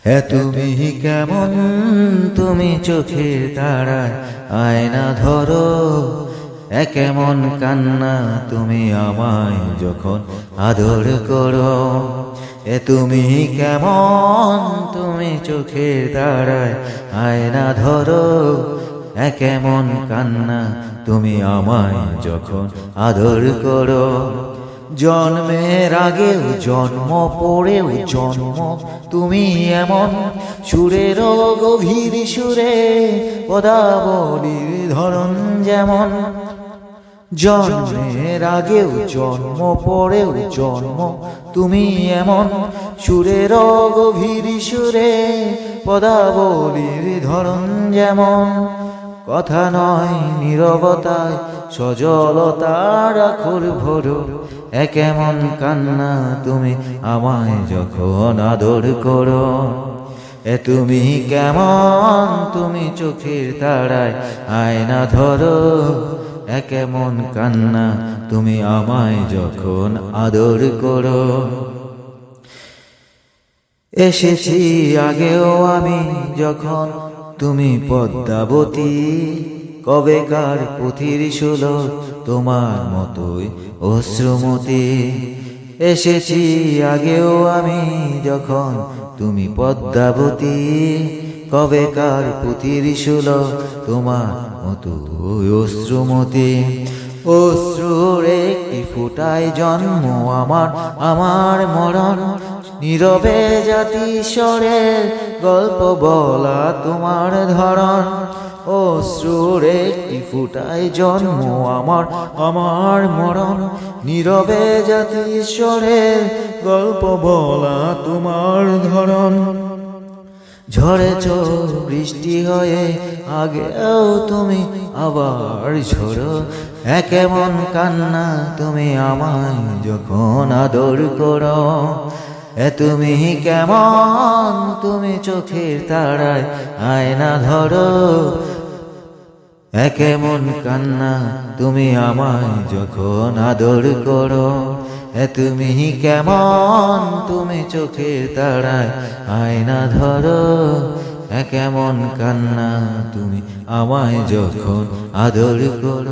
তুমি কেমন, তুমি চোখের তারায় আয়না ধরো, কেমন কান্না তুমি আমায় যখন আদর করো। তুমি কেমন, তুমি চোখের তারায় আয়না ধরো, কেমন কান্না তুমি আমায় যখন আদর করো। জন্মের আগেও জন্ম, পড়েও জন্ম, তুমি এমন সুরের গভীর সুরে পদাবলীর ধরন যেমন। জন্মের আগেও জন্ম, পড়েও জন্ম, তুমি এমন সুরের গভীর সুরে পদাবলীর ধরন যেমন। কথা নয় নীরবতায় সজলতার আখর ভরো, কেমন কান্না তুমি আমায় যখন আদর করো। তুমি কেমন, তুমি চোখের তারায় আয়না ধরো, কেমন কান্না তুমি আমায় যখন আদর করো। এসেছি আগেও আমি যখন তুমি পদ্মাবতী, কবেকার পুথির সুলো তোমার মতোই অশ্রুমতি। এসেছি আগেও আমি যখন তুমি পদ্মাবতী, কবেকার পুথির সুলো তোমার মতোই অশ্রুমতি। অশ্রুর একটি ফোঁটায় জন্ম আমার, আমার মরণ, নীরবে জাতিস্বরের গল্প বলা তোমার ধরন। অশ্রুর একটি ফোঁটায় জন্ম আমার, আমার মরণ, নীরবে জাতিস্বরের গল্প বলা তোমার ধরন। ঝরেছ বৃষ্টি হয়ে আগেও তুমি আবার ঝরো, কেমন কান্না তুমি আমায় যখন আদর করো। তুমি কেমন, তুমি চোখের তারায় আয়না ধরো, কেমন কান্না তুমি আমায় যখন আদর করো। তুমি কেমন, তুমি চোখের তারায় আয়না ধরো, কেমন কান্না তুমি আমায় যখন আদর করো।